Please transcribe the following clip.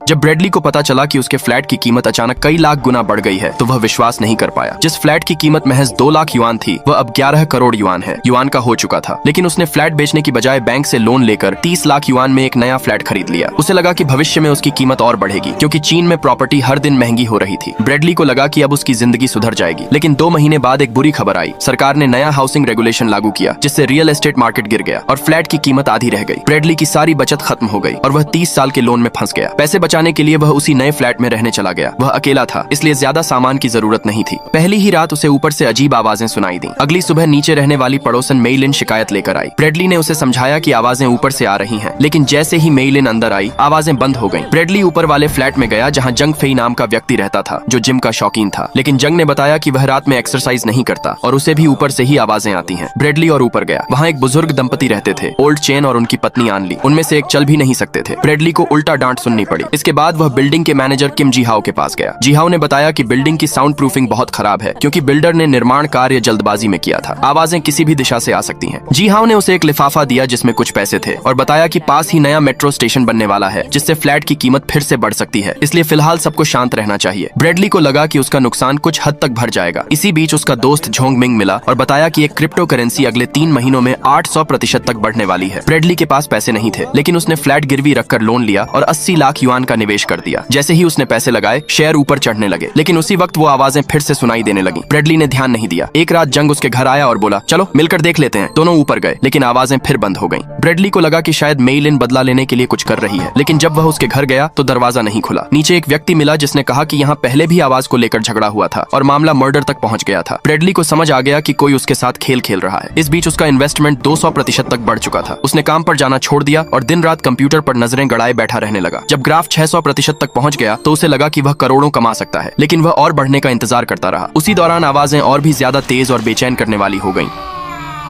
जब ब्रेडली को पता चला कि उसके फ्लैट की कीमत अचानक कई लाख गुना बढ़ गई है तो वह विश्वास नहीं कर पाया। जिस फ्लैट की कीमत महज 2 लाख युआन थी वह अब 11 करोड़ युआन का हो चुका था। लेकिन उसने फ्लैट बेचने की बजाय बैंक से लोन लेकर 30 लाख युआन में एक नया फ्लैट खरीद लिया। उसे लगा कि भविष्य में उसकी कीमत और बढ़ेगी क्योंकि चीन में प्रॉपर्टी हर दिन महंगी हो रही थी। ब्रेडली को लगा कि अब उसकी जिंदगी सुधर जाएगी। लेकिन 2 महीने बाद एक बुरी खबर आई। सरकार ने नया हाउसिंग रेगुलेशन लागू किया जिससे रियल एस्टेट मार्केट गिर गया और फ्लैट की कीमत आधी रह गई। ब्रेडली की सारी बचत खत्म हो गई और वह 30 साल के लोन में फंस गया। पैसे बचाने के लिए वह उसी नए फ्लैट में रहने चला गया। वह अकेला था इसलिए ज्यादा सामान की जरूरत नहीं थी। पहली ही रात उसे ऊपर से अजीब आवाजें सुनाई दी। अगली सुबह नीचे रहने वाली पड़ोसन मेइलिन शिकायत लेकर आई। ब्रेडली ने उसे समझाया कि आवाजें ऊपर से आ रही हैं, लेकिन जैसे ही मेइलिन अंदर आई आवाजें बंद हो गईं। ब्रेडली ऊपर वाले फ्लैट में गया जहां जंग फेई नाम का व्यक्ति रहता था जो जिम का शौकीन था। लेकिन जंग ने बताया कि वह रात में एक्सरसाइज नहीं करता और उसे भी ऊपर से ही आवाजें आती हैं। ब्रेडली और ऊपर गया। वहाँ एक बुजुर्ग दंपति रहते थे, ओल्ड चेन और उनकी पत्नी आनली। उनमें से एक चल भी नहीं सकते थे। ब्रेडली को उल्टा डांट सुननी पड़ी। इसके बाद वह बिल्डिंग के मैनेजर किम जीहाओ के पास गया। जीहाओ ने बताया कि बिल्डिंग की साउंड प्रूफिंग बहुत खराब है क्योंकि बिल्डर ने निर्माण कार्य जल्दबाजी में किया था। आवाजें किसी भी दिशा से आ सकती हैं। जीहाओ ने उसे एक लिफाफा दिया जिसमें कुछ पैसे थे और बताया कि पास ही नया मेट्रो स्टेशन बनने वाला है जिससे फ्लैट की कीमत फिर से बढ़ सकती है, इसलिए फिलहाल सबको शांत रहना चाहिए। ब्रेडली को लगा कि उसका नुकसान कुछ हद तक भर जाएगा। इसी बीच उसका दोस्त झोंग मिंग मिला और बताया कि एक क्रिप्टो करेंसी अगले 3 महीनों में 800% तक बढ़ने वाली है। ब्रेडली के पास पैसे नहीं थे लेकिन उसने फ्लैट गिरवी रखकर लोन लिया और 80 लाख युआन का निवेश कर दिया। जैसे ही उसने पैसे लगाए शेयर ऊपर चढ़ने लगे, लेकिन उसी वक्त वो आवाजें फिर से सुनाई देने लगी। ब्रेडली ने ध्यान नहीं दिया। एक रात जंग उसके घर आया और बोला चलो मिलकर देख लेते हैं। दोनों ऊपर गए लेकिन आवाजें फिर बंद हो गईं। ब्रेडली को लगा कि शायद मेइलिन बदला लेने के लिए कुछ कर रही है, लेकिन जब वह उसके घर गया तो दरवाजा नहीं खुला। नीचे एक व्यक्ति मिला जिसने कहा कि यहाँ पहले भी आवाज को लेकर झगड़ा हुआ था और मामला मर्डर तक पहुंच गया था। ब्रेडली को समझ आ गया कि कोई उसके साथ खेल खेल रहा है। इस बीच उसका इन्वेस्टमेंट 200% तक बढ़ चुका था। उसने काम पर जाना छोड़ दिया और दिन रात कंप्यूटर पर नजरें गड़ाए बैठा रहने लगा। जब ग्राफ 600% तक पहुंच गया तो उसे लगा कि वह करोड़ों कमा सकता है, लेकिन वह और बढ़ने का इंतजार करता रहा। उसी दौरान आवाजें और भी ज्यादा तेज और बेचैन करने वाली हो गईं।